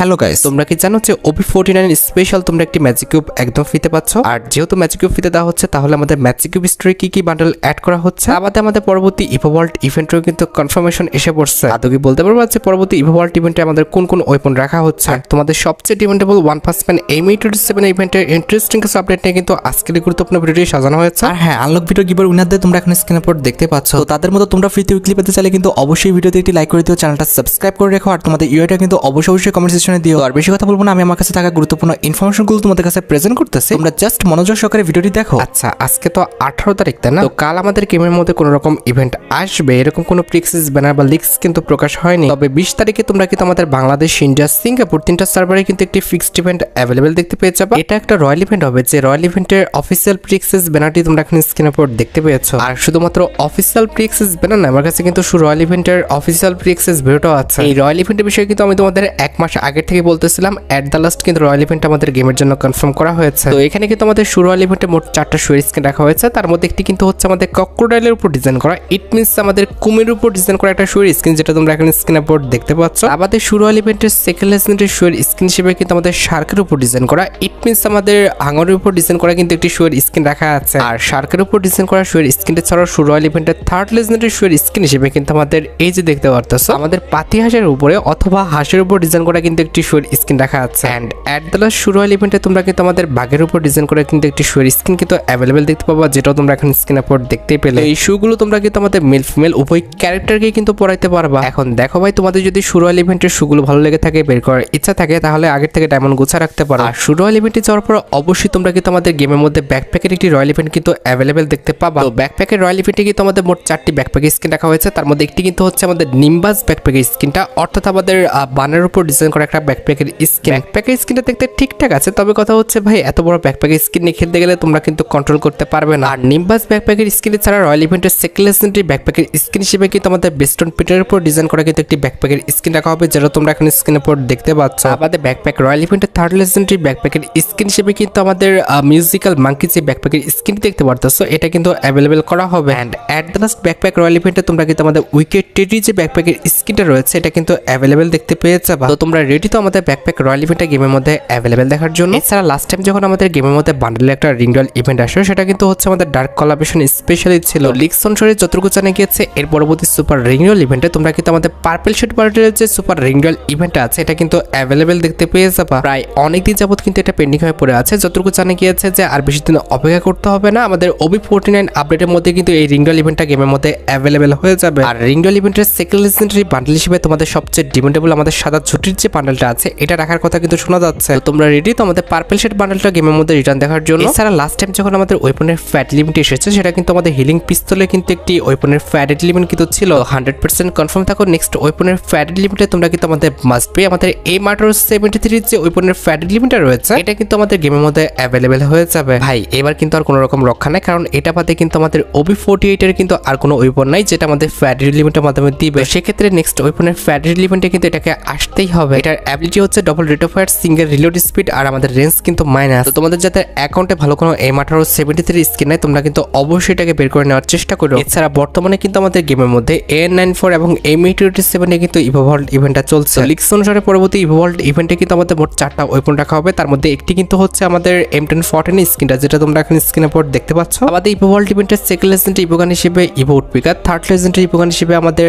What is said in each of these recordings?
Hello guys, তোমরা কি জানো যে OP49 স্পেশাল তোমরা একটি ম্যাজিক কিউব একদম ফ্রিতে পাচ্ছ। আর যেহেতু ম্যাজিক কিউব ফ্রিতে দেওয়া হচ্ছে, তাহলে আমাদের ম্যাজিক কিউব স্টোরে কি কি বান্ডেল অ্যাড করা হচ্ছে, আমাদের পরবর্তী ইভোভল্ট ইভেন্টেও কিন্তু কনফার্মেশন এসে পড়ছে। আদৌ কি বলতে পারবো যে পরবর্তী ইভোভল্ট ইভেন্টে আমাদের কোন কোন ওয়েপন রাখা হচ্ছে। আর তোমাদের সবচেয়ে ডিমান্ডেবল 1% M827 ইভেন্টের ইন্টারেস্টিং কিছু আপডেট নিয়ে কিন্তু আজকের এই গুরুত্বপূর্ণ ভিডিওটি সাজানো হয়েছে। আর হ্যাঁ, আনলক ভিডিও গিভার উইনারদের তোমরা এখন স্ক্রিনের উপর দেখতে পাচ্ছ। তো তাদের মতো তোমরা ফ্রিতে উইকলি পেতে চাইলে কিন্তু অবশ্যই ভিডিওতে একটি লাইক করে দিও, চ্যানেলটা সাবস্ক্রাইব করে রেখো, আর তোমাদের ইউআইটা কিন্তু অবশ্যই কমেন্ট সেকশনে দিও। আর বেশি কথা বলবো না, আমি আমার কাছে থাকা গুরুত্বপূর্ণ ইনফরমেশনগুলো তোমাদের কাছে প্রেজেন্ট করতেছি, তোমরা জাস্ট মনোযোগ সহকারে ভিডিওটি দেখো। আচ্ছা, আজকে তো 18 তারিখ, তাই না? তো কাল আমাদের গেমের মধ্যে কোনো রকম ইভেন্ট আসবে এরকম কোনো প্রিক্সিস ব্যানার বা লিক্স কিন্তু প্রকাশ হয়নি। তবে 20 তারিখে তোমরা কিন্তু আমাদের বাংলাদেশ, ইন্ডিয়া, সিঙ্গাপুর তিনটা সার্ভারে কিন্তু একটি ফিক্সড ইভেন্ট অ্যাভেলেবেল দেখতে পেয়ে যাবে। এটা একটা রয়্যাল ইভেন্ট হবে, যে রয়্যাল ইভেন্টের অফিসিয়াল প্রিক্সিস ব্যানারটি তোমরা এখন স্ক্রিনের উপর দেখতে পেয়েছো। আর শুধুমাত্র অফিসিয়াল প্রিক্সিস ব্যানার না, আমার কাছে কিন্তু রয়্যাল ইভেন্টের অফিসিয়াল প্রিক্সিস ভিডিওটাও আছে। এই রয়্যাল ইভেন্টের বিষয়ে কিন্তু আমি তোমাদের এক মাস আগে থেকে বলতেছিলাম। এট দ্য লাস্ট কিন্তু রয়্যাল ইভেন্ট আমাদের গেমের জন্য কনফার্ম করা হয়েছে। তো এখানে কিন্তু আমাদের রয়্যাল ইভেন্টে মোট 4টা শুয়ের স্কিন রাখা হয়েছে। তার মধ্যে একটি কিন্তু হচ্ছে আমাদের ক্রোকোডাইলের উপর ডিজাইন করা, ইট মিনস আমাদের কুমির উপর ডিজাইন করা একটা শুয়ের স্কিন, যেটা তোমরা এখন স্ক্রিনের উপর দেখতে পাচ্ছ। আমাদের রয়্যাল ইভেন্টের সেকেন্ড লেজেন্ডের শুয়ের স্কিন হিসেবে কিন্তু আমাদের শার্কের উপর ডিজাইন করা, ইট মিনস আমাদের হাঙরের উপর ডিজাইন করা কিন্তু একটি শুয়ের স্কিন রাখা আছে। আর শার্কের উপর ডিজাইন করা শুয়ের স্কিনটা ছাড়াও রয়্যাল ইভেন্টের থার্ড লেজেন্ডের শুয়ের স্কিন হিসেবে কিন্তু আমাদের এই যে দেখতে পারতেছো, আমাদের পাতি হাঁসের উপরে অথবা হাঁসের উপর ডিজাইন করা কিন্তু একটি শুয়ের স্কিন রাখা আছে। And at the last royal ইভেন্টে তোমরা কিন্তু আমাদের বাঘের উপর ডিজাইন করে কিন্তু একটি শুয়ের স্কিন কিন্তু অ্যাভেলেবেল দেখতে পাবা, যেটাও তোমরা এখন স্ক্রিনের উপর দেখতেই পেলে। এই শুগুলো তোমরা কিন্তু আমাদের মেল ফিমেল উভয় ক্যারেক্টারকে কিন্তু পরাইতে পারবা। এখন দেখো ভাই, তোমাদের যদি রয়্যাল ইভেন্টের শুগুলো ভালো লেগে থাকে, বের করার ইচ্ছা থাকে, তাহলে আগের থেকে ডায়মন্ড গোছা রাখতে পারো। আর রয়্যাল ইভেন্টে যাওয়ার পর অবশ্যই তোমরা কিন্তু আমাদের গেমের মধ্যে ব্যাকপ্যাকের একটি রয়্যাল ইভেন্ট কিন্তু অ্যাভেলেবেল দেখতে পাবা। তো ব্যাকপ্যাকের রয়্যাল ইভেন্টে কিন্তু আমাদের মোট 4টি ব্যাকপ্যাকের স্কিন রাখা হয়েছে। তার মধ্যে একটি কিন্তু হচ্ছে আমাদের নিম্বাস ব্যাকপ্যাকের স্কিনটা, অর্থাৎ আমাদের বানের উপর ডিজাইন করা একটা ব্যাকপ্যাকের স্কিন। ব্যাকপ্যাকের স্কিনটা দেখতে ঠিকঠাক আছে, তবে কথা হচ্ছে ভাই, এত বড় ব্যাকপ্যাকের স্কিন নিয়ে খেলতে গেলে তোমরা কিন্তু কন্ট্রোল করতে পারবে না। আর নিম্বাস ব্যাকপ্যাকের স্কিন ছাড়া রয়্যাল ইভেন্টের সেকেন্ড লেজেন্ডারি ব্যাকপ্যাকের স্কিন হিসেবে কিন্তু আমাদের বেস্টন পিটারের উপর ডিজাইন করা কিন্তু একটি ব্যাকপ্যাকের স্কিন রাখা হবে, যেটা তোমরা এখন স্ক্রিনের উপর দেখতে পাচ্ছ। আমাদের ব্যাকপ্যাক রয়্যাল ইভেন্টের থার্ড লেজেন্ডারি ব্যাকপ্যাকের স্কিন হিসেবে কিন্তু আমাদের মিউজিক্যাল মাঙ্কি যে ব্যাকপ্যাকের স্কিন দেখতে পারতেছো, এটা কিন্তু অ্যাভেলেবেল করা হবে। And at the last backpack royal ইভেন্টে তোমরা কিন্তু আমাদের উইকেট টেডি যে ব্যাকপ্যাকের স্কিনটা রয়েছে, এটা কিন্তু অ্যাভেলেবেল দেখতে পেয়ে যাবে। তো তোমরা রেডি তো আমাদের ব্যাকপ্যাক রয়্যাল ইভেন্টটা গেমের মধ্যে অ্যাভেলেবেল দেখার জন্য? এছাড়া লাস্ট টাইম যখন আমাদের গেমের মধ্যে বান্ডেলে একটা রিং রয়্যাল ইভেন্ট আসে, সেটা কিন্তু হচ্ছে আমাদের ডার্ক কোলাবরেশন স্পেশালি ছিল। লিক্সন শহরে যতটুকু জানা গিয়েছে, এর পরবর্তী সুপার রিং রয়্যাল ইভেন্টে তোমরা কিন্তু আমাদের পার্পল শেড বান্ডেলের যে সুপার রিং রয়্যাল ইভেন্টটা আছে, এটা কিন্তু অ্যাভেলেবেল দেখতে পেয়ে যাবা। প্রায় অনেকদিন যাবত কিন্তু এটা পেন্ডিং হয়ে পড়ে আছে। যতটুকু জানা গিয়েছে যে আর বেশি দিন অপেক্ষা করতে হবে না, আমাদের OP49 আপডেটের মধ্যে কিন্তু এই রিং রয়্যাল ইভেন্টটা গেমের মধ্যে অ্যাভেলেবেল হয়ে যাবে। আর রিং রয়্যাল ইভেন্টের সেকেন্ড লেজেন্ডারি বান্ডেল হিসেবে তোমাদের সবচেয়ে ডিমান্ডেবল আমাদের সাদা ঝুটির যে বান্ডেলটা আছে, এটা রাখার কথা কিন্তু শোনা যাচ্ছে। তো তোমরা রেডি তো আমাদের পার্পল শেড বান্ডেলটা গেমের মধ্যে রিটার্ন দেখার জন্য? এছাড়া লাস্ট টাইম যখন আমাদের ওয়েপনের ফ্যাট লিমিট এসেছে, সেটা কিন্তু আমাদের হিলিং পিস্তলে কিন্তু একটি ওয়েপনের ফ্যাট লিমিট কিন্তু ছিল। 100% কনফার্ম থাকো, নেক্সট ওয়েপনের ফ্যাট লিমিটে তোমরা কিন্তু আমাদের মাস্ট বি আমাদের M873 যে ওয়েপনের ফ্যাট লিমিটটা রয়েছে, এটা কিন্তু আমাদের গেমের মধ্যে অ্যাভেলেবেল হয়ে যাবে। ভাই, এবার কিন্তু আর কোনো রকম রক্ষা নাই, কারণ এটা বাদে কিন্তু আমাদের OP48 এর কিন্তু আর কোনো ওয়েপন নাই যেটা আমাদের ফ্যাট লিমিটের মাধ্যমে দিবে। সেক্ষেত্রে নেক্সট ওয়েপনের ফ্যাট লিমিটে কিন্তু এটাকে আসতেই হবে। এটার অ্যাবিলিটি হচ্ছে double rate of fire, single reload speed, আর আমাদের রেঞ্জ কিন্তু মাইনাস। তো তোমাদের যাদের অ্যাকাউন্টে ভালো কোনো M873 স্কিন নাই, তোমরা কিন্তু অবশ্যই এটাকে বের করে নেওয়ার চেষ্টা করো। এছাড়া বর্তমানে কিন্তু আমাদের গেমের মধ্যে AN94 এবং M827 এ কিন্তু ইভোভল্ট ইভেন্টটা চলছে। লিক্স অনুসারে পরবর্তী ইভোভল্ট ইভেন্টে কিন্তু আমাদের মোট 4টা ওয়েপন রাখা হবে। তার মধ্যে একটি কিন্তু হচ্ছে আমাদের M1014 স্কিনটা, যেটা তোমরা এখন স্ক্রিনের উপর দেখতে পাচ্ছ। আমাদের ইভোভল্ট ইভেন্টের সেকেন্ড লেজেন্ডারি ইভোগান হিসেবে evo woodpecker, third legendary evo gun হিসেবে আমাদের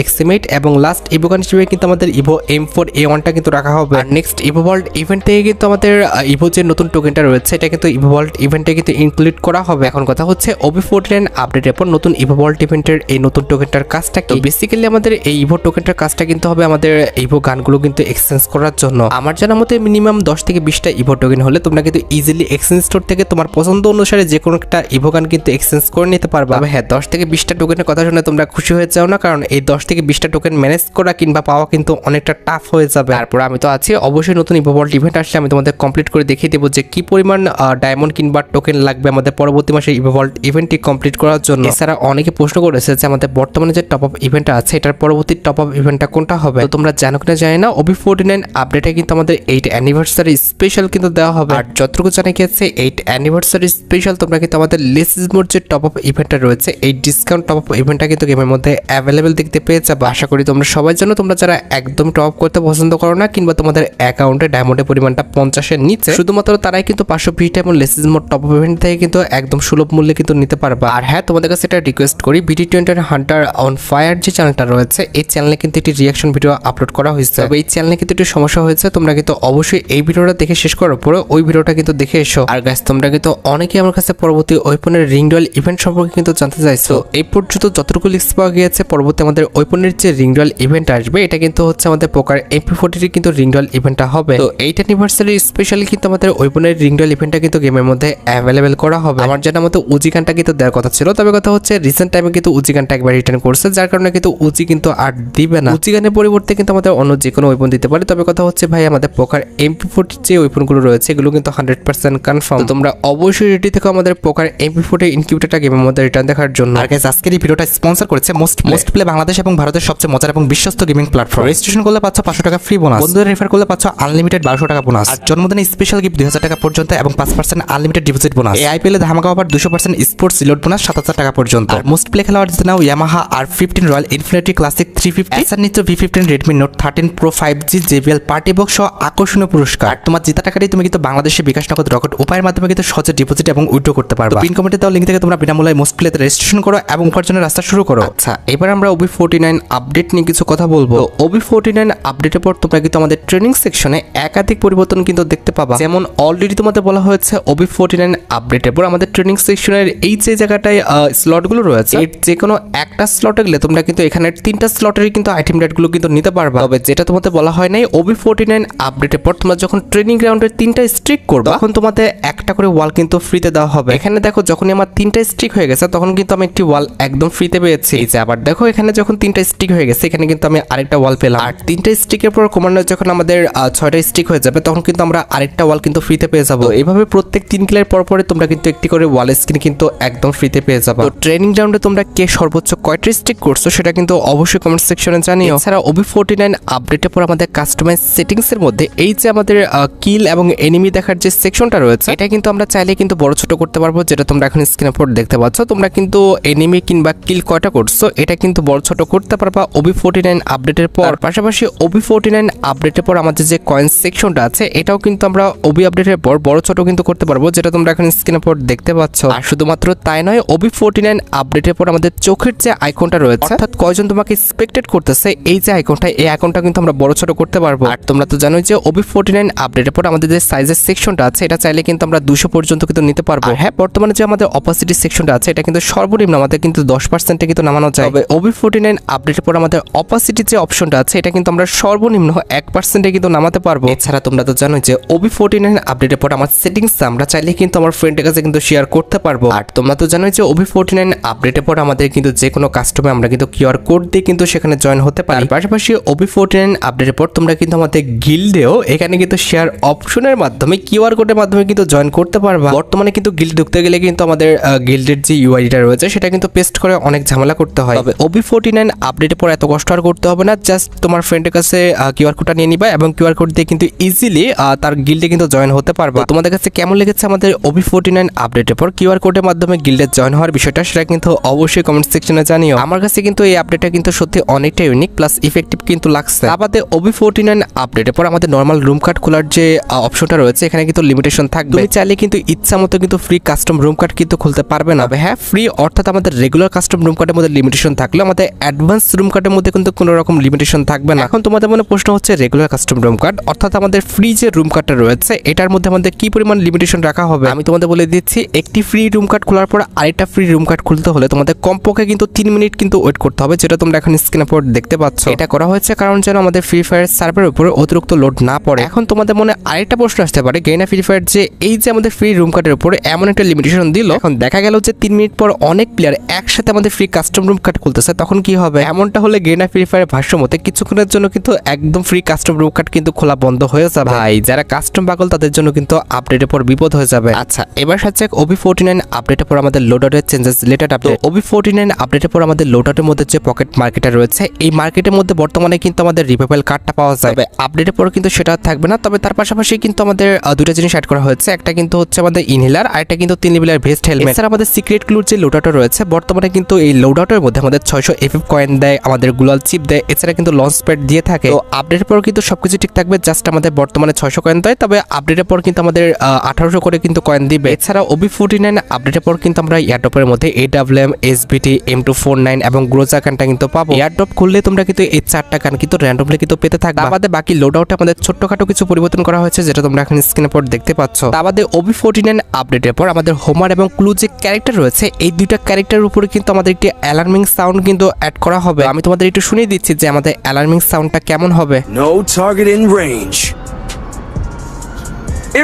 XM8 এবং লাস্ট ইভোগান হিসেবে কিন্তু আমাদের ইভো M4A1টা কিন্তু রাখা হবে। আর নেক্সট ইভোভল্ট ইভেন্ট থেকে কিন্তু আমাদের ইভো যে নতুন টোকেনটা রয়েছে, এটা কিন্তু ইভোভল্ট ইভেন্টে কিন্তু ইনক্লুড করা হবে। এখন কথা হচ্ছে OP49 আপডেটের পর নতুন ইভোভল্ট ইভেন্টের এই নতুন টোকেনটার কাজটা কি? বেসিক্যালি আমাদের এই ইভো টোকেনটার কাজটা কিন্তু হবে আমাদের ইভো গানগুলো কিন্তু এক্সচেঞ্জ করার জন্য। আমার জানার মতে মিনিমাম 10 থেকে 20টা ইভো টোকেন হলে তোমরা কিন্তু ইজিলি এক্সচেঞ্জ স্টোর থেকে তোমার পছন্দ অনুসারে যে কোনো একটা ইভো গান কিন্তু এক্সচেঞ্জ করে নিতে পারবা। হ্যাঁ, 10 থেকে 20টা টোকেনের কথা শুনে তোমরা খুশি হয়ে যাও না, কারণ এই 10 থেকে 20টা টোকেন ম্যানেজ করা কিংবা পাওয়া কিন্তু অনেকটা টাফ হয়ে যাবে। তারপর আমি তো আছি, অবশ্যই নতুন ইভোভল্ট ইভেন্ট আসলে আমি তোমাদের কমপ্লিট করে দেখিয়ে দেবো যে কি পরিমাণ ডায়মন্ড কিংবা টোকেন লাগবে আমাদের পরবর্তী মাসে ইভোভল্ট ইভেন্টটি কমপ্লিট করার জন্য। এছাড়া অনেকে প্রশ্ন করেছে যে আমাদের বর্তমানে যে টপ আপ ইভেন্টটা আছে, এটার পরবর্তী টপ আপ ইভেন্টটা কোনটা হবে। তো তোমরা জানো কিনা জানি না, OP49 আপডেটে কিন্তু আমাদের 8 অ্যানিভার্সারি স্পেশাল কিন্তু দেওয়া হবে। আর যতটুকু জানা গিয়েছে 8 অ্যানিভার্সারি স্পেশাল তোমরা কিন্তু আমাদের লেসিসমোর যে টপ আপ ইভেন্টটা রয়েছে, এই ডিসকাউন্ট টপ আপ ইভেন্টটা কিন্তু গেমের মধ্যে অ্যাভেলেবেল দেখতে পেয়ে যাবে। আশা করি তোমরা সবাই জানো, তোমরা যারা একদম টপ আপ করতে পছন্দ করো করো না কিংবা তোমাদের অ্যাকাউন্টে ডায়মন্ডের পরিমাণটা 50-এর নিচে, শুধুমাত্র তারাই কিন্তু 500 ভিটা এবং laces mode top up event থেকে কিন্তু একদম সুলভ মূল্যে কিন্তু নিতে পারবা। আর হ্যাঁ, তোমাদের কাছে এটা রিকোয়েস্ট করি, BD21 হান্টার অন ফায়ার যে চ্যানেলটা রয়েছে এই চ্যানেলে কিন্তু একটি রিয়াকশন ভিডিও আপলোড করা হয়েছে। তবে এই চ্যানেলে কিন্তু একটু সমস্যা হয়েছে, তোমরা কিন্তু অবশ্যই এই ভিডিওটা দেখে শেষ করার পরে ওই ভিডিওটা কিন্তু দেখে এসো। আর গাইস, তোমরা কিন্তু অনেকেই আমার কাছে পরবর্তী ওয়েপনের রিং ডুয়েল ইভেন্ট সম্পর্কে কিন্তু জানতে চাইছো। এই পর্যন্ত যতটুকু লিস্ট পাওয়া গিয়েছে, পরবর্তী আমাদের ওয়েপনের যে রিং ডুয়েল ইভেন্ট আসবে এটা কিন্তু হচ্ছে আমাদের পোকার MP40 কিন্তু রিং ডুয়েল ইভেন্টটা হবে। তো 8 অ্যানিভার্সারি স্পেশালি কিন্তু আমাদের ওয়েপনের রিং ডুয়েল ইভেন্টটা কিন্তু গেমের মধ্যে অ্যাভেলেবেল করা হবে। আমার জানা মতো উজি গানটা কিন্তু দেওয়ার কথা ছিল, তবে কথা হচ্ছে রিসেন্ট টাইমে কিন্তু উজি গানটা একবার রিটার্ন করছে, যার কারণে কিন্তু উজি কিন্তু আর দিবে না। উজি গানের পরিবর্তে কিন্তু আমাদের অন্য যে কোনো ওয়েপন দিতে পারে। তবে কথা হচ্ছে ভাই, আমাদের পোকার MP40 যে ওয়েপনগুলো রয়েছে এগুলো কিন্তু 100% কনফার্ম। তো তোমরা অবশ্যই রেডি থেকো আমাদের পোকার MP40 ইনকিউবেটরটা গেমের মধ্যে রিটার্ন দেখার জন্য। আর গাইস, আজকের এই ভিডিওটা স্পন্সর করেছে মোস্ট প্লে বাংলাদেশ এবং ভারতের সবচেয়ে মজার এবং বিশ্বস্ত গেমিং প্ল্যাটফর্ম। রেজিস্ট্রেশন করলে পাচ্ছ 500 টাকা ফ্রি বোনাস, বন্ধুদের রেফার করলে পাচ্ছ আনলিমিটেড 1200 টাকা বোনাস, আর জন্মদিনে স্পেশাল গিফট 2000 টাকা পর্যন্ত এবং 5% আনলিমিটেড ডিপোজিট বোনাস। এই আইপিএল এ ধামাকা অফার 200% স্পোর্টস রিলোড বোনাস 7000 টাকা পর্যন্ত। আর মোস্ট প্লে খেলোয়াড় নাও Yamaha R15 Royal Enfield Classic 350, Acer নিত্য V15 Redmi Note 13 Pro 5G JBL party box সহ আকর্ষণীয় পুরস্কার। আর তোমার জেতা টাকাটি তুমি কিন্তু বাংলাদেশে বিকাশ নগদ রকেট উপায়ের মাধ্যমে কিন্তু সহজে ডিপোজিট এবং উইথড্র করতে পারবে। পিন কমেন্টে দেওয়া লিংক থেকে তোমরা বিনামূল্যে মোস্ট প্লেতে রেজিস্ট্রেশন করো এবং উপার্জনের রাস্তা শুরু করো। আচ্ছা, এবার আমরা OB49 আপডেট নিয়ে কিছু কথা বলবো। OB49 আপডেটের পর তোমরা কিন্তু আমাদের ট্রেনিং সেকশনে একাধিক পরিবর্তন কিন্তু দেখতে পাবা। যেমন অলরেডি তোমাদের বলা হয়েছে OB49 আপডেটের পর আমাদের ট্রেনিং সেকশনের এই যে জায়গাটায় স্লটগুলো রয়েছে, এর যে কোনো একটা স্লটে গেলে তোমরা কিন্তু এখানে 3টা স্লটেরই কিন্তু আইটেম রেটগুলো কিন্তু নিতে পারবা। তবে যেটা তোমাদের বলা হয় নাই, OB49 আপডেটের পর তোমরা যখন ট্রেনিং গ্রাউন্ডের 3টা স্ট্রিক করবে তখন তোমাদের একটা করে ওয়াল কিন্তু ফ্রিতে দেওয়া হবে। এখানে দেখো, যখনই আমার 3টা স্ট্রিক হয়ে গেছে তখন কিন্তু আমি একটি ওয়াল একদম ফ্রিতে পেয়েছি। এই যে আবার দেখো, এখানে যখন 3টা স্ট্রিক হয়ে গেছে এখানে কিন্তু আমি আরেকটা ওয়াল পেলাম। আর 3টা স্ট্রিকের পর কমান্ডার যখন আমাদের 6টা স্ট্রিক হয়ে যাবে তখন কিন্তু আমরা আরেকটা ওয়াল কিন্তু ফ্রিতে পেয়ে যাবো। এইভাবে প্রত্যেক 3 কিলের পর পরে তোমরা কিন্তু একটি করে ওয়াল স্ক্রিন কিন্তু একদম ফ্রিতে পেয়ে যাবে। তো ট্রেনিং গ্রাউন্ডে তোমরা কে সর্বোচ্চ কয়টা স্ট্রিক করছো সেটা কিন্তু অবশ্যই কমেন্ট সেকশনে জানিও। এছাড়া OB49 আপডেটের পর আমাদের কাস্টমাইজ সেটিংস এর মধ্যে এই যে আমাদের কিল এবং এনিমি দেখার যে সেকশনটা রয়েছে এটা কিন্তু আমরা চাইলে কিন্তু বড় ছোট করতে পারবো, যেটা তোমরা এখন স্ক্রিনের উপর দেখতে পাচ্ছ। তোমরা কিন্তু এনিমি কিংবা কিল কয়টা করছো এটা কিন্তু বড় ছোট করতে পারবা OB49 আপডেটের পর। পাশাপাশি OB49 আপডেটের পর আমাদের যে কয়েন সেকশনটা আছে এটাও কিন্তু আমরা OB আপডেটের পর বড় ছোট কিন্তু করতে পারবো, যেটা তোমরা এখন স্ক্রিনের উপর দেখতে পাচ্ছ। আর শুধুমাত্র তাই নয়, OB49 আপডেটের পর আমাদের চোখের যে আইকনটা রয়েছে, অর্থাৎ কয়জন তোমাকে স্পেক্টেট করতেছে এই যে আইকনটা, এই আইকনটা কিন্তু আমরা বড় ছোট করতে পারবো। আর তোমরা তো জানোই যে OB49 আপডেটের পর আমাদের যে সাইজের সেকশনটা আছে এটা চাইলে কিন্তু আমরা 200 পর্যন্ত কিন্তু নিতে পারবো। হ্যাঁ, বর্তমানে যে আমাদের অপাসিটি সেকশনটা আছে এটা কিন্তু সর্বনিম্ন আমাদের কিন্তু 10% কিন্তু নামানো যায়। তবে OB49 আপডেটের পর আমাদের অপাসিটি যে অপশনটা আছে এটা কিন্তু আমরা সর্বনিম্ন 1% কিন্তু নামাতে পারবো। এছাড়া তোমরা তো জানোই যে OB49 আপডেটের পর আমার সেটিংস আমরা চাইলে কিন্তু আমার ফ্রেন্ডের কাছে কিন্তু শেয়ার করতে পারবো। আর তোমরা তো জানোই যে OB49 আপডেটের পর আমাদের কিন্তু যে কোনো কাস্টমে আমরা কিন্তু QR কোড দিয়ে কিন্তু সেখানে জয়েন হতে পারি। পাশাপাশি OB49 আপডেটের পর তোমরা কিন্তু আমাদের গিল্ডেও এখানে কিন্তু শেয়ার অপশনের মাধ্যমে QR কোডের মাধ্যমে কিন্তু জয়েন করতে পারবা। বর্তমানে কিন্তু গিল্ড ঢুকতে গেলে কিন্তু আমাদের গিল্ডের যে UIDটা রয়েছে সেটা কিন্তু পেস্ট করে অনেক ঝামেলা করতে হয়। তবে OB49 আপডেটের পর এত কষ্ট আর করতে হবে না, জাস্ট তোমার ফ্রেন্ডের কাছে QR কোডটা নিয়ে নিবা এবং QR কোড দিয়ে কিন্তু ইজিলি তার গিল্ডে কিন্তু জয়েন হতে পারবা। তোমাদের কাছে কেমন লেগেছে আমাদের OB49 আপডেটের পর QR কোডের মাধ্যমে গিল্ডে জয়েন হওয়ার বিষয়টা, সেটা কিন্তু অবশ্যই কমেন্ট সেকশনে জানিও। আমার কাছে কিন্তু এই আপডেটটা কিন্তু সত্যি অনেকটা ইউনিক প্লাস ইফেক্টিভ কিন্তু লাগছে। আমাদের OB49 আপডেটের পর আমাদের নরমাল রুম কার্ড খোলার যে অপশনটা রয়েছে এখানে কিন্তু লিমিটেশন থাকবে। তুমি চাইলে কিন্তু ইচ্ছা মতো কিন্তু ফ্রি কাস্টম রুম কার্ড কিন্তু খুলতে পারবে না। হ্যাঁ, ফ্রি অর্থাৎ আমাদের রেগুলার কাস্টম রুম কার্ডের মধ্যে লিমিটেশন থাকলে আমাদের অ্যাডভান্স রুম কার্ডের মধ্যে কিন্তু কোনো রকম লিমিটেশন থাকবে না। এখন তোমাদের মনে প্রশ্ন হচ্ছে, রেগুলার কাস্টম রুম কার্ড অর্থাৎ আমাদের ফ্রি যে রুম কার্ডটা রয়েছে এটার মধ্যে আমাদের কি পরিমাণ লিমিটেশন রাখা হবে? আমি তোমাদের বলে দিচ্ছি, একটি ফ্রি রুম কার্ড খোলার পর আরেকটা ফ্রি রুম কার্ড খুলতে হলে তোমাদের কমপক্ষে কিন্তু 3 মিনিট কিন্তু ওয়েট করতে হবে, যেটা তোমরা এখন স্ক্রিনের উপর দেখতে পাচ্ছ। এটা করা হয়েছে কারণ যেন আমাদের ফ্রি ফায়ার সার্ভারের উপরে অতিরিক্ত লোড না পড়ে। এখন তোমাদের মনে আরেকটা প্রশ্ন আসতে পারে, গেইনা ফ্রি ফায়ার যে এই যে আমাদের ফ্রি রুম কার্ডের উপরে এমন একটা লিমিটেশন দিল, এখন দেখা গেল যে 3 মিনিট পর অনেক প্লেয়ার একসাথে আমাদের ফ্রি কাস্টম রুম কার্ড খুলতেছে, তখন কি হবে? এমনটা হলে গেইনা ফ্রি ফায়ার ভাষ্য মতে কিছুক্ষণের জন্য কিন্তু একদম ফ্রি কাস্টম রুম কার্ড কিন্তু খোলা বন্ধ হয়ে যাবে। ভাই, যারা কাস্টম পাগল তাদের জন্য কিন্তু আপডেটের পর বিপদ হয়ে যাবে। আচ্ছা, এবার হচ্ছে OB49 আপডেটের পর আমাদের লোডাউটের চেঞ্জেস রিলেটেড আপডেট। OB49 আপডেটের পর আমাদের লোডাউটের মধ্যে যে পকেট মার্কেটটা রয়েছে এই মার্কেটের মধ্যে বর্তমানে কিন্তু আমাদের রিভাইভাল কার্ডটা পাওয়া যায়। তবে আপডেটের পর কিন্তু সেটা থাকবে না। তবে তার পাশাপাশি কিন্তু আমাদের দুটো জিনিস অ্যাড করা হয়েছে, একটা কিন্তু হচ্ছে আমাদের ইনহেলার আর একটা কিন্তু 3 লেভেলের ভেস্ট হেলমেট। এছাড়া আমাদের সিক্রেট ক্লুর যে লোডাউট রয়েছে বর্তমানে কিন্তু এই লোডাউটের মধ্যে আমাদের 600 FF কয়েন দেয়, আমাদের গ্লোয়াল চিপ দেয়, এছাড়া কিন্তু লঞ্চ প্যাড দিয়ে থাকে। তো আপডেট আপডেটের পর কিন্তু সবকিছু ঠিক থাকবে, জাস্ট আমাদের বর্তমানে 600 কয়েন দেয়, তবে আপডেটের পর কিন্তু আমাদের 1800 করে কিন্তু কয়েন দিবে। এছাড়া OB49 আপডেটের পর কিন্তু আমরা এয়ারড্রপের মধ্যে AWM, SBT, M249 এবং গ্রোজা গানটা কিন্তু পাবো। এয়ারড্রপ খুললে তোমরা কিন্তু এই 4টা গান কিন্তু র্যান্ডমলি কিন্তু পেতে থাকবে। আমাদের বাকি লোড আউটে আমাদের ছোট্টখাটো কিছু পরিবর্তন করা হয়েছে, যেটা তোমরা এখন স্ক্রিনের পর দেখতে পাচ্ছ। আমাদের OB49 আপডেটের পর আমাদের হোমার এবং ক্লু যে ক্যারেক্টার রয়েছে, এই দুইটা ক্যারেক্টারের উপরে কিন্তু আমাদের একটি অ্যালার্মিং সাউন্ড কিন্তু অ্যাড করা হবে। আমি তোমাদের একটু শুনিয়ে দিচ্ছি যে আমাদের অ্যালার্মিং সাউন্ডটা কেমন হবে। No target in range.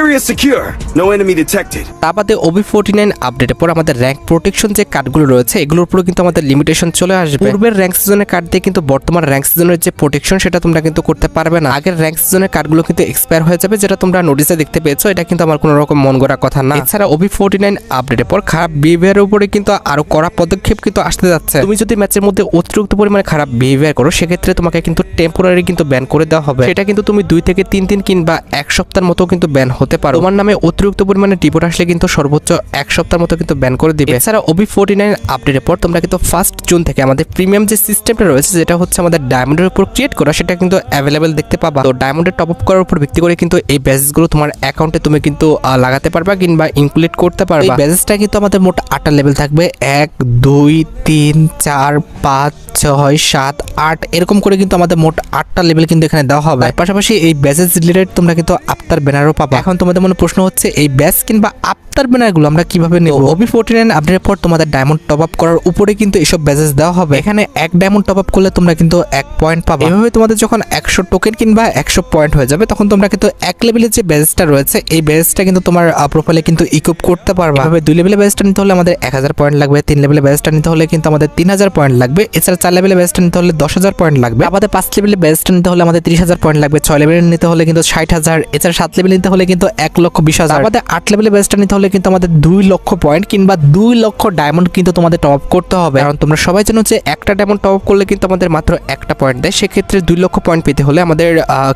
Area secure. No enemy detected. তারপরে OB49 আপডেটের পর আমাদের র্যাঙ্ক প্রোটেকশন যে কার্ডগুলো রয়েছে, এগুলোর উপরে কিন্তু আমাদের লিমিটেশন চলে আসবে। পূর্বের র্যাঙ্ক সিজনের কার্ড দিয়ে কিন্তু বর্তমান র্যাঙ্ক সিজনের যে প্রোটেকশন সেটা তোমরা কিন্তু করতে পারবে না। আগের র্যাঙ্ক সিজনের কার্ডগুলো কিন্তু এক্সপায়ার হয়ে যাবে, যেটা তোমরা নোটিসে দেখতে পেয়েছো। এটা কিন্তু আমার কোনো রকম মন গড়া কথা না। এছাড়া OB49 আপডেটের পর খারাপ বিহেভিয়ারের উপরে কিন্তু আরো কড়া পদক্ষেপ কিন্তু আসতে যাচ্ছে। তুমি যদি ম্যাচের মধ্যে অতিরিক্ত পরিমাণে খারাপ বিহেভিয়ার করো, সেক্ষেত্রে তোমাকে কিন্তু টেম্পোরারি কিন্তু ব্যান করে দেওয়া হবে। সেটা কিন্তু তুমি 2 থেকে 3 দিন কিংবা 1 সপ্তাহের মতো কিন্তু ব্যান হতে পারো। তোমার নামে অতিরিক্ত পরিমাণে রিপোর্ট আসলে কিন্তু সর্বোচ্চ 1 সপ্তাহের মতো কিন্তু ব্যান করে দিবে। এছাড়া OB49 আপডেটের পর তোমরা কিন্তু 1 জুন থেকে আমাদের প্রিমিয়াম যে সিস্টেমটা রয়েছে, যেটা হচ্ছে আমাদের ডায়মন্ডের উপর ক্রিয়েট করা, সেটা কিন্তু অ্যাভেলেবেল দেখতে পাবা। তো ডায়মন্ডের টপ আপ করার উপর ভিত্তি করে কিন্তু এই ব্যাজেসগুলো তোমার অ্যাকাউন্টে তুমি কিন্তু লাগাতে পারবা কিংবা ইনক্লুড করতে পারবা। এই ব্যাজেসটা কিন্তু আমাদের মোট 8টা লেভেল থাকবে, 1 2 3 4 5 6 7 8 এরকম করে কিন্তু আমাদের মোট 8টা লেভেল কিন্তু এখানে দেওয়া হবে। পাশাপাশি এই ব্যাজেস রিলেটেড তোমরা কিন্তু আফতার ব্যানারও পাবা। এখন তোমাদের মনে প্রশ্ন হচ্ছে, এই ব্যাজ কিংবা আফতার ব্যানারগুলো আমরা কিভাবে নেব? OB49 আপডেটের পর তোমাদের ডায়মন্ড টপ আপ করার উপরে কিন্তু এসব ব্যাজেস দেওয়া হবে। এখানে 1 ডায়মন্ড টপ আপ করলে তোমরা কিন্তু 1 পয়েন্ট পাবে। এভাবে তোমাদের যখন 100 টোকেন কিংবা 100 পয়েন্ট হয়ে যাবে, তখন তোমরা কিন্তু 1 লেভেলের যে ব্যাজেসটা রয়েছে, এই ব্যাজেসটা কিন্তু তোমার প্রোফাইলে কিন্তু ইকুইপ করতে পারবা। এভাবে 2 লেভেলের ব্যাজেসটা নিতে হলে আমাদের 1000 পয়েন্ট লাগবে, 3 লেভেলের ব্যাজেসটা নিতে হলে কিন্তু আমাদের 3000 পয়েন্ট লাগবে, এছাড়া 4 লেভেলের ব্যাজেসটা নিতে হলে 10000 পয়েন্ট লাগবে, আমাদের 5 লেভেলের ব্যাজেসটা নিতে হলে আমাদের 30000 পয়েন্ট লাগবে, 6 লেভেলের নিতে হলে কিন্তু 60000, এছাড়া 7 লেভেল নিতে হলে কিন্তু 1,20,000, আমাদের 8 লেভেলের ব্যাজেসটা নিতে হলে কিন্তু আমাদের 2 লক্ষ পয়েন্ট কিংবা 2 লক্ষ ডায়মন্ড কিন্তু তোমাদের টপ আপ করতে হবে। কারণ তোমরা সবাই জানো যে একটা ডায়মন্ড টপ আপ করলে কিন্তু আমাদের মাত্র 1টা পয়েন্ট দেয়। সেক্ষেত্রে 2 লক্ষ পয়েন্ট পেতে হলে আমাদের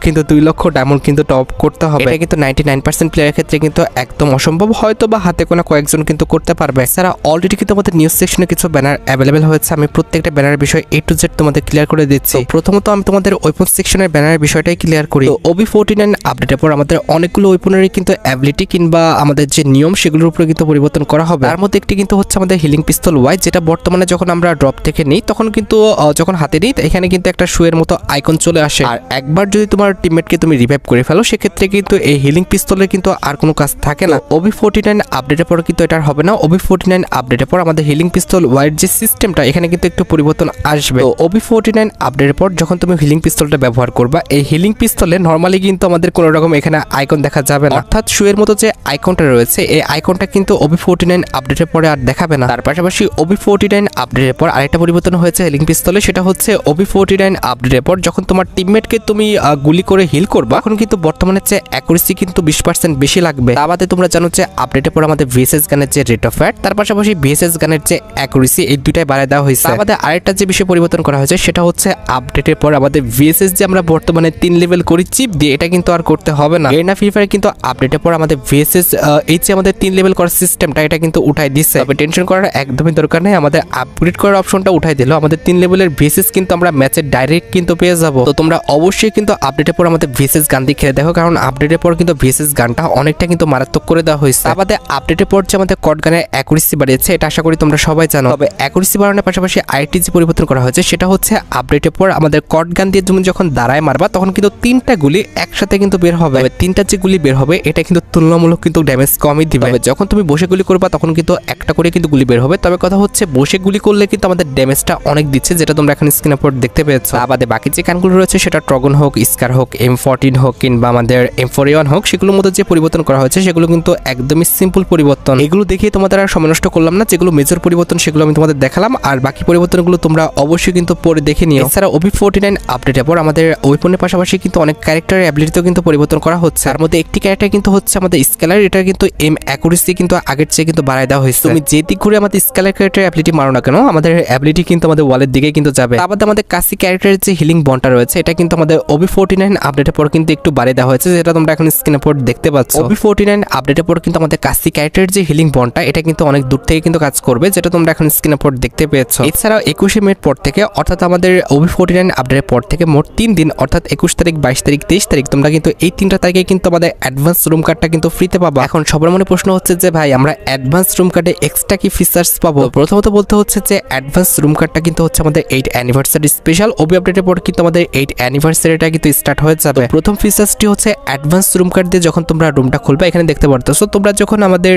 কিন্তু 2 লক্ষ ডায়মন্ড কিন্তু টপ আপ করতে হবে। এটা কিন্তু 99% প্লেয়ারের ক্ষেত্রে কিন্তু একদম অসম্ভব, হয়তো বা হাতে কোনো কয়েকজন কিন্তু করতে পারবে। এছাড়া অলরেডি কিন্তু আমাদের নিউজ সেকশনে কিছু ব্যানার অ্যাভেলেবেল হয়েছে। আমি প্রত্যেকটা ব্যানারের বিষয় A to Z তোমাদের ক্লিয়ার করে দিচ্ছি। প্রথমত আমি তোমাদের ওয়েপন সেকশনের ব্যানারের বিষয়টাই ক্লিয়ার করি। OB49 আপডেটের পর আমাদের অনেকগুলো ওয়েপনেরই কিন্তু অ্যাবিলিটি কিংবা আমাদের যে নিয়ম, সেগুলোর উপরে কিন্তু পরিবর্তন করা হবে। তার মধ্যে একটি কিন্তু হচ্ছে আমাদের হিলিং পিস্তল ওয়াই, যেটা বর্তমানে যখন আমরা ড্রপ থেকে নিই, তখন কিন্তু যখন হাতে নিই, এখানে কিন্তু একটা শুয়ের মতো আইকন চলে আসে। আর একবার যদি তোমার টিমমেটকে তুমি রিভাইভ করে ফেলো, সেক্ষেত্রে কিন্তু এই হিলিং পিস্তলের কিন্তু আর কোনো কাজ থাকে না। OB49 আপডেটের পর কিন্তু এটা হবে না। OB49 আপডেটের পর আমাদের হিলিং পিস্তল ওয়াইয়ের যে সিস্টেমটা, এখানে কিন্তু একটু পরিবর্তন আসবে। তো OB49 আপডেটের পর যখন তুমি হিলিং পিস্তলটা ব্যবহার করবা, এই হিলিং পিস্তলে নরমালি কিন্তু আমাদের কোনো রকম এখানে আইকন দেখা যাবে না, অর্থাৎ শুয়ের মতো যে আইকনটা রয়েছে, এই আইকনটা কিন্তু OB49 আপডেটের পরে আর দেখাবে না। তার পাশাপাশি OB49 আপডেটের পর আরেকটা পরিবর্তন হয়েছে হিলিং পিস্তলে, সেটা হচ্ছে OB49 আপডেটের পর যখন তোমার টিমমেটকে তুমি গুলি করে হিল করবা, তখন কিন্তু বর্তমানে চেয়ে অ্যাকুরেসি কিন্তু 20% বেশি লাগবে। তা বাদে তোমরা জানো যে আপডেটের পর আমাদের VSS গানের যে রেট অফ ফায়ার, তার পাশাপাশি VSS গানের যে অ্যাকুরেসি, এই দুটাই বাড়ায় দেওয়া হয়েছে। তা বাদে আরেকটা যে বিষয় পরিবর্তন করা হয়েছে, সেটা হচ্ছে আপডেটের পর আমাদের VSS যে আমরা বর্তমানে 3 লেভেল করি চিপ দিয়ে, এটা কিন্তু আর করতে হবে না। এর না ফ্রি ফায়ার কিন্তু আপডেটের পর আমাদের VSS এই যে আমাদের 3 লেভেল করার সিস্টেমটা, এটা কিন্তু উঠাই দিচ্ছে। তবে টেনশন করার একদমই দরকার নেই, আমাদের আপগ্রেড করার অপশনটা উঠাই দিল। আমাদের 3 লেভেলের VSS কিন্তু আমরা ম্যাচে ডাইরেক্ট কিন্তু পেয়ে যাব। তো তোমরা অবশ্যই কিন্তু আপডেটের পর আমাদের VSS গান দিয়ে খেলে দেখো, কারণ আপডেটের পর কিন্তু VSS গানটা অনেকটা কিন্তু মারাত্মক করে দেওয়া হয়েছে। আমাদের আপডেটের পর যে আমাদের কট গানের অ্যাকুরেসি বাড়িয়েছে, এটা আশা করি তোমরা সবাই জানো। তবে অ্যাকুরেসি বাড়ানোর পাশাপাশি আরেকটি যে পরিবর্তন করা হয়েছে, সেটা হচ্ছে আপডেটের পর আমাদের কট গান দিয়ে তুমি যখন দাঁড়ায় মারবা, তখন কিন্তু 3টা গুলি একসাথে কিন্তু বের হবে। 3টা যে গুলি বের হবে, এটা কিন্তু তুলনামূলক কিন্তু ড্যামেজ কমই দিবে। যখন তুমি বসে গুলি করবা, তখন কিন্তু একটা করে কিন্তু গুলি বের হবে। তবে কথা হচ্ছে, বসে গুলি করলে কিন্তু আমাদের ড্যামেজটা অনেক দিচ্ছে, যেটা তোমরা এখন স্ক্রিনের উপর দেখতে পেয়েছো। আমাদের বাকি যে গানগুলো রয়েছে, সেটা ট্রগন হোক, স্কার হোক, M14 হোক কিংবা আমাদের M41 হোক, সেগুলোর মধ্যে যে পরিবর্তন করা হয়েছে, সেগুলো কিন্তু একদমই সিম্পল পরিবর্তন। এগুলো দেখিয়ে তোমাদের আর সময় নষ্ট করলাম না। যেগুলো মেজর পরিবর্তন, সেগুলো আমি তোমাদের দেখালাম, আর বাকি পরিবর্তনগুলো তোমরা অবশ্যই কিন্তু পরে দেখে নিও। এছাড়া OB49 আপডেটের পর আমাদের ওয়েপনের পাশাপাশি কিন্তু অনেক ক্যারেক্টারের অ্যাবিলিটিতেও কিন্তু পরিবর্তন করা হচ্ছে। তার মধ্যে একটি ক্যারেক্টার কিন্তু হচ্ছে আমাদের স্কেলার, এটা কিন্তু এম অ্যাকুরেসি কিন্তু আগের চেয়ে কিন্তু বাড়ায় দেওয়া হয়েছে। তুমি যে দিক ঘুরে আমাদের স্কেলার ক্যারেক্টার অ্যাবিলিটি মারো না কেন, আমাদের অ্যাবিলিটি কিন্তু আমাদের ওয়ালের দিকে কিন্তু যাবে। আবার আমাদের কাসি ক্যারেক্টারের যে হিলিং বন্ডটা রয়েছে এটা কিন্তু আমাদের OB49 আপডেটের পর কিন্তু একটু বাড়িয়ে দেওয়া হয়েছে, যেটা তোমরা এখন স্ক্রিনের পর দেখতে পাচ্ছ। OB49 আপডেটের পর কিন্তু আমাদের কাসি ক্যারেক্টারের যে হিলিং বন্ডটা এটা কিন্তু অনেক দূর থেকে কিন্তু কাজ করবে, যেটা তোমরা এখন স্ক্রিনের পর দেখতে পেয়েছো। এছাড়াও 21 মিনিট পর থেকে অর্থাৎ আমাদের OB49 আপডেটের পর থেকে মোট 3 দিন অর্থাৎ 21 তারিখ, 22 তারিখ, 23 তারিখ তোমরা কিন্তু এই 3টা তারিখে কিন্তু আমাদের অ্যাডভান্স রুম কার্ডটা কিন্তু ফ্রিতে পাবা। এখন সবার মনে প্রশ্ন হচ্ছে যে ভাই আমরা অ্যাডভান্স রুম কার্ডে এক্সট্রা কি ফিচার্স পাবো? প্রথমত বলতে হচ্ছে যে অ্যাডভান্স রুম কার্ডটা কিন্তু হচ্ছে আমাদের 8 অ্যানিভার্সারি স্পেশাল OB আপডেটের পর কিন্তু আমাদের 8 অ্যানিভার্সারিটা কিন্তু স্টার্ট হয়ে যাবে। প্রথম ফিচার্সটি হচ্ছে অ্যাডভান্স রুম কার্ড দিয়ে যখন তোমরা রুমটা খুলবে এখানে দেখতে পারতেছো, তোমরা যখন আমাদের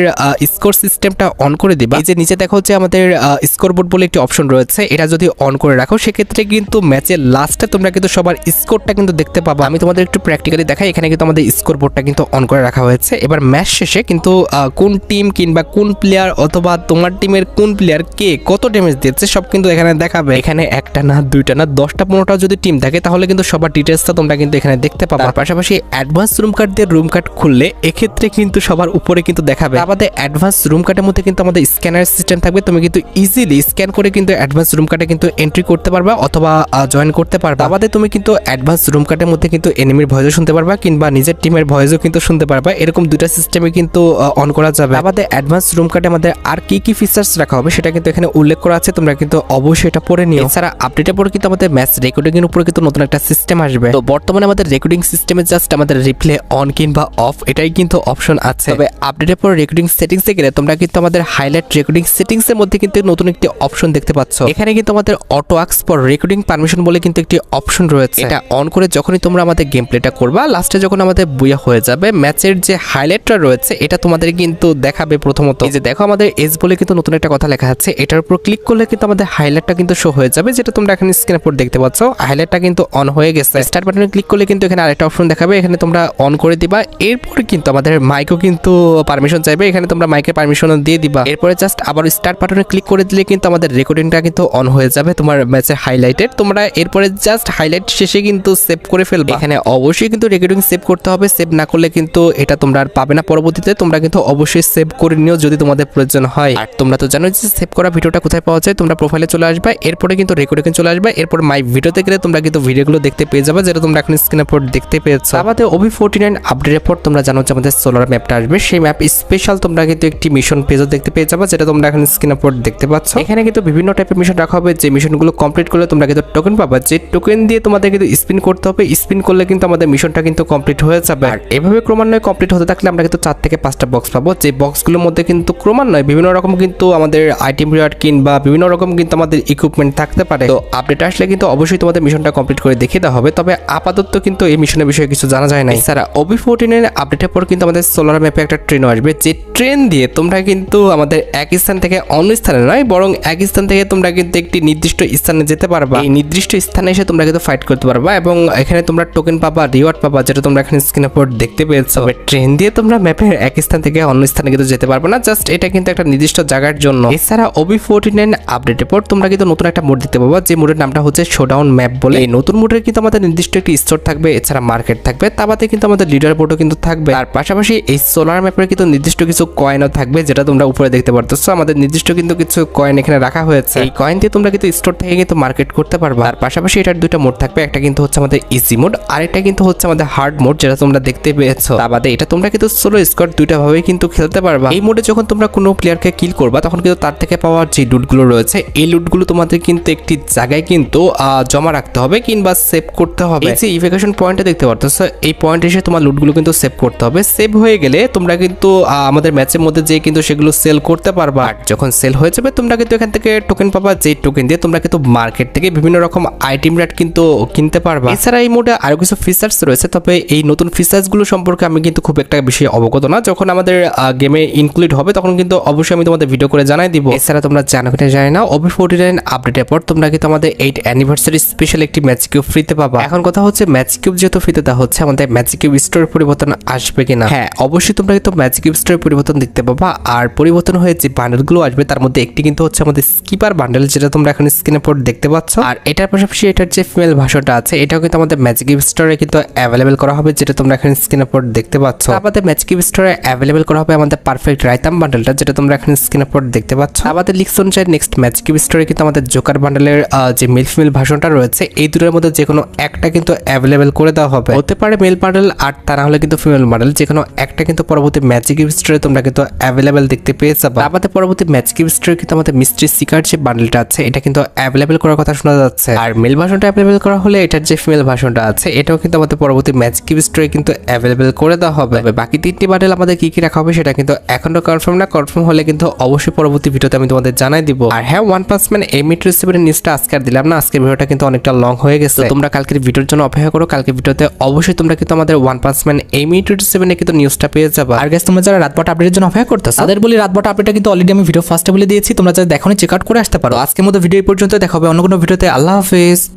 স্কোর সিস্টেমটা অন করে দিবা, এই যে নিচে দেখো যে আমাদের স্কোর বোর্ড বলে একটি অপশন রয়েছে, এটা যদি অন করে রাখো সেক্ষেত্রে কিন্তু ম্যাচের লাস্টে তোমরা কিন্তু সবার স্কোরটা কিন্তু দেখতে পাবা। আমি তোমাদের একটু প্র্যাকটিক্যালি দেখাই, এখানে কিন্তু আমাদের স্কোর বোর্ডটা কিন্তু অন করে রাখা হয়েছে। এবার ম্যাচ শেষে কিন্তু কোন টিম কিংবা কোন প্লেয়ার অথবা তোমার টিমের কোন প্লেয়ার কে কত ড্যামেজ দিচ্ছে সব কিন্তু এখানে দেখাবে। এখানে একটা না, দুইটা না, 10টা 15টা যদি টিম থাকে তাহলে কিন্তু সবার ডিটেলসটা তোমরা কিন্তু এখানে দেখতে পাবা। পাশাপাশি অ্যাডভান্স রুম কার্ড দিয়ে রুম কার্ড খুললে এক্ষেত্রে কিন্তু সবার উপরে কিন্তু দেখাবে। আমাদের অ্যাডভান্স রুম কার্ডের মধ্যে কিন্তু আমাদের স্ক্যানার সিস্টেম থাকবে, তুমি কিন্তু ইজিলি স্ক্যান করে কিন্তু অ্যাডভান্স রুম কার্ডে কিন্তু এন্ট্রি করতে পারবা অথবা জয়েন করতে পারবা। আমাদের তুমি কিন্তু অ্যাডভান্স রুম কার্ডের মধ্যে কিন্তু এনিমির ভয়েসও শুনতে পারবা কিংবা নিজের টিমের ভয়েসও কিন্তু শুনতে পারবা, এরকম দুইটা সিস্টেমে কিন্তু অন করা যাবে। আমাদের অ্যাডভান্স রুম কার্ডে আমাদের আর কি কি ফিচার্স রাখা হবে সেটা কিন্তু এখানে উল্লেখ করা আছে, তোমরা কিন্তু অবশ্যই এটা পড়ে নিও। এছাড়া আপডেটের পরে কিন্তু আমাদের ম্যাচ রেকর্ডিং এর উপরে কিন্তু নতুন একটা সিস্টেম আসবে। তো বর্তমানে আমাদের রেকর্ডিং সিস্টেমে জাস্ট আমাদের রিপ্লে অন কিংবা অফ এটাই কিন্তু অপশন আছে। তবে আপডেটের পর রেকর্ডিং সেটিংসে গেলে তোমরা কিন্তু আমাদের হাইলাইট রেকর্ডিং সেটিংস এর মধ্যে কিন্তু নতুন একটি অপশন দেখতে পাচ্ছ। এখানে কিন্তু আমাদের অটো আক্স ফর রেকর্ডিং পারমিশন বলে কিন্তু একটি অপশন রয়েছে। এটা অন করে যখনই তোমরা আমাদের গেম প্লেটা করবা, লাস্টে যখন আমাদের বুয়া হয়ে যাবে ম্যাচের যে হাইলাইটটা রয়েছে এটা তোমাদের কিন্তু দেখাবে। প্রথমত এই যে দেখো আমাদের এস বলে কিন্তু নতুন একটা কথা লেখা আছে, এটার উপর ক্লিক করলে কিন্তু আমাদের হাইলাইটটা কিন্তু শো হয়ে যাবে, যেটা তোমরা এখানে স্ক্রিনের উপর দেখতে পাচ্ছ। হাইলাইটটা কিন্তু অন হয়ে গেছে। স্টার্ট বাটনে ক্লিক করলে কিন্তু এখানে আরেকটা অপশন দেখাবে, এখানে তোমরা অন করে দিবা। এরপরে কিন্তু আমাদের মাইকও কিন্তু পারমিশন চাইবে, এখানে তোমরা মাইকের পারমিশন দিয়ে দিবা। এরপরে জাস্ট আবার স্টার্ট বাটনে ক্লিক করে দিলে কিন্তু আমাদের রেকর্ডিংটা কিন্তু অন হয়ে যাবে তোমার ম্যাচের হাইলাইটের। তোমরা এরপরে জাস্ট হাইলাইট শেষে কিন্তু সেভ করে ফেলবে। এখানে অবশ্যই কিন্তু রেকর্ডিং সেভ করতে হবে, সেভ না করলে কিন্তু এটা তোমরা আর পাবে না পরবর্তীতে। তোমরা কিন্তু অবশ্যই সেভ করে নিও যদি তোমাদের প্রয়োজন হয়। আর তোমরা তো জানো যে সেভ করা ভিডিওটা কোথায় পাওয়া যায়, তোমরা প্রোফাইলে চলে আসবে, এরপরে কিন্তু রেকর্ডিং চলে আসবে, এরপর মাই ভিডিওতে গেলে তোমরা কিন্তু ভিডিওগুলো দেখতে পেয়ে যাবে, যেটা তোমরা এখন স্ক্রিনের পর দেখতে পেয়েছো। আমাদের OB49 আপডেটের পর তোমরা জানো যে আমাদের সোলার ম্যাপটা আসবে, সেই ম্যাপ স্পেশাল তোমরা কিন্তু একটি মিশন পেজও দেখতে পেয়ে যাবে, যেটা তোমরা এখন স্ক্রিনের পর দেখতে পাচ্ছ। এখানে কিন্তু বিভিন্ন টাইপের মিশন রাখা হবে, যে মিশনগুলো কমপ্লিট করলে তোমরা কিন্তু টোকেন পাবা, যে টোকেন দিয়ে তোমাদের কিন্তু স্পিন করতে হবে, স্পিন করলে কিন্তু আমাদের মিশনটা কিন্তু কমপ্লিট হয়ে যাবে। আর এভাবে ক্রমান্বয়ে কমপ্লিট হতে থাকলে আমরা কিন্তু 4 থেকে 5টা বক্স পাবো, যে বক্সগুলোর মধ্যে কিন্তু ক্রমান্বয়ে বিভিন্ন রকম কিন্তু আমাদের আইটেম রিওয়ার্ড কিংবা বিভিন্ন রকম কিন্তু আমাদের ইকুইপমেন্ট থাকতে পারে। তো আপডেট আসলে কিন্তু অবশ্যই তোমাদের মিশনটা কমপ্লিট করে দেখিয়ে দেওয়া হবে, তবে আপাতত কিন্তু এই মিশনের বিষয়ে কিছু জানা যায় না। এছাড়া OB49 আপডেটের পর কিন্তু আমাদের সোলার ম্যাপে একটা ট্রেনও আসবে, যে ট্রেন দিয়ে তোমরা কিন্তু আমাদের এক স্থান থেকে অন্য স্থানে নয় বরং এক স্থান থেকে তোমরা কিন্তু একটি নির্দিষ্ট স্থানে যেতে পারবা। এই নির্দিষ্ট স্থানে এসে তোমরা কিন্তু ফাইট করতে পারবা এবং এখানে তোমরা টোকেন পাবা, রিওয়ার্ড পাবা, যেটা তোমরা এখানে স্ক্রিনের উপর দেখতে পেয়েছো। ট্রেন দিয়ে তোমরা ম্যাপের এক স্থান থেকে অন্য স্থানে কিন্তু যেতে পারবে না, জাস্ট এটা কিন্তু একটা নির্দিষ্ট জায়গার জন্য। এছাড়া OB49 আপডেটের পর তোমরা কিন্তু নতুন একটা মোড দেখতে পাবা, যে মোডের নামটা হচ্ছে শোডাউন ম্যাপ বলে। এই নতুন মোডের কিন্তু আমাদের নির্দিষ্ট একটি স্টোর থাকবে, এছাড়া মার্কেট থাকবে, তার বাদে কিন্তু আমাদের লিডার বোর্ডও কিন্তু থাকবে। আর পাশাপাশি এই সোলার ম্যাপের কিন্তু নির্দিষ্ট কিছু কয়েনও থাকবে, যেটা তোমরা উপরে দেখতে পারতেছো। আমাদের নির্দিষ্ট কিন্তু কিছু কয়েন এখানে রাখা হয়েছে, এই কয়েন দিয়ে তোমরা কিন্তু স্টোর থেকে কিন্তু মার্কেট করতে পারবা। আর পাশাপাশি এটার দুইটা মোড থাকবে, একটা কিন্তু হচ্ছে আমাদের ইজি মোড আর একটা কিন্তু হচ্ছে আমাদের হার্ড মোড, যেটা তোমরা দেখতে পেয়েছো। তার বাদে এটা তোমরা কিন্তু সোলো স্কোয়াড দুইটা ভাবে কিন্তু খেলতে পারবা। এই মোডে যখন তোমরা কোনো প্লেয়ারকে কিল করবা তখন কিন্তু তার থেকে পাওয়ার যে লুটগুলো রয়েছে এই লুটগুলো তোমাদের কিন্তু একটি জায়গায় কিন্তু জমা রাখতে হবে কিংবা সেভ করতে হবে। এই যে ইভেকেশন পয়েন্টে দেখতে পারতেছো, এই পয়েন্ট এসে তোমার লুটগুলো কিন্তু সেভ করতে হবে। সেভ হয়ে গেলে তোমরা কিন্তু আমাদের ম্যাচের মধ্যে যে কিন্তু সেগুলো সেল করতে পারবা। আর যখন সেল হয়ে যাবে তোমরা কিন্তু এখান থেকে টোকেন পাবা, যে টোকেন দিয়ে তোমরা কিন্তু মার্কেট থেকে বিভিন্ন রকম আইটেম রেট কিন্তু কিনতে পারবা। এছাড়া এই মোডে আরো কিছু ফিচার্স রয়েছে, তবে এই নতুন ফিচার্স গুলো সম্পর্কে আমি কিন্তু খুব একটা বেশি অবগত না। যখন আমাদের গেমে ইনক্লুড হবে তখন কিন্তু অবশ্যই আমি তোমাদের ভিডিও করে জানাই দিব। এছাড়া তোমরা জানো কিনা জানি না, OB49 আপডেটের পর তোমরা কিন্তু আমাদের 8 অ্যানিভার্সারি স্পেশাল একটি ম্যাচ কিউব ফ্রিতে পাবা। এখন কথা হচ্ছে ম্যাচ কিউব যেহেতু ফ্রিতে দেওয়া হচ্ছে, আমাদের ম্যাচ কিউব স্টোরের পরিবর্তন আসবে কিনা। হ্যাঁ, অবশ্যই তোমরা কিন্তু ম্যাচ কিউব স্টোরের পরিবর্তন দেখতে পাবা। আর পরিবর্তন হয়ে যে বান্ডেলগুলো আসবে তার মধ্যে একটি কিন্তু হচ্ছে আমাদের স্কিপার বান্ডেল, যেটা তোমরা এখন স্ক্রিনের পর দেখতে পাচ্ছ। আর এটার পাশাপাশি এটার যে ফিমেল ভাষণটা আছে এটাও কিন্তু আমাদের ম্যাচ কিউব স্টোরে কিন্তু অ্যাভেলেবেল করা হবে, যেটা তোমরা এখন স্ক্রিনের পর পর দেখতে পাচ্ছ। আমাদের ম্যাজিক কিউব স্টোরে অ্যাভেলেবেল করা হবে আমাদের পারফেক্ট রাইতাম বান্ডেলটা, যেটা তোমরা এখানে স্ক্রিনের পর দেখতে পাচ্ছ। আমাদের লিক্স অনুযায়ী নেক্সট ম্যাজিক কিউব স্টোরে কিন্তু আমাদের জোকার বান্ডেলের যে মেল ফিমেল ভার্সনটা রয়েছে এই দুটোর মধ্যে যে কোনো একটা কিন্তু অ্যাভেলেবেল করে দেওয়া হবে। হতে পারে মেল বান্ডেল আর তা না হলে কিন্তু ফিমেল বান্ডেল, যে কোনো একটা কিন্তু পরবর্তী ম্যাজিক কিউব স্টোরে তোমরা কিন্তু অ্যাভেলেবেল দেখতে পেয়ে যাবে। আমাদের পরবর্তী ম্যাজিক কিউব স্টোরে কিন্তু আমাদের মিস্ট্রি সিকার যে বান্ডেলটা আছে এটা কিন্তু অ্যাভেলেবেল করার কথা শোনা যাচ্ছে। আর মেল ভার্সনটা অ্যাভেলেবেল করা হলে এটার যে ফিমেল ভার্সনটা আছে এটাও কিন্তু আমাদের পরবর্তী ম্যাজিক কিউব স্টোরে কিন্তু অ্যাভেলেবেল করে দেওয়া হবে। বাকি তিনটি বান্ডেল আমাদের কি কি রাখা হবে সেটা কিন্তু এখনো কনফার্ম না, কনফার্ম হলে কিন্তু অবশ্যই পরবর্তী ভিডিওতে আমি তোমাদের জানাই দিব। আর হ্যাঁ, ওয়ান পাঞ্চ ম্যান M827 এর নিউজটা আজকে আর দিলাম না, আজকের ভিডিওটা কিন্তু অনেকটা লং হয়ে গেছে। তোমরা কালকের ভিডিওর জন্য অপেক্ষা করো, কালকে ভিডিওতে অবশ্যই তোমরা কিন্তু আমাদের ওয়ান পাঞ্চ ম্যান M827 এর কিন্তু নিউজটা পেয়ে যাবে। আর গাইস তোমরা যারা রাতবাট আপডেটের জন্য অপেক্ষা করতেছো তাদের বলি রাতবাট আপডেটটা কিন্তু অলরেডি আমি ভিডিও ফার্স্টে বলে দিয়েছি, তোমরা যারা দেখোনি চেক আউট করে আসতে পারো। আজকের মতো ভিডিও এই পর্যন্ত, দেখা হবে অন্য কোনো ভিডিওতে। আল্লাহ হাফেজ।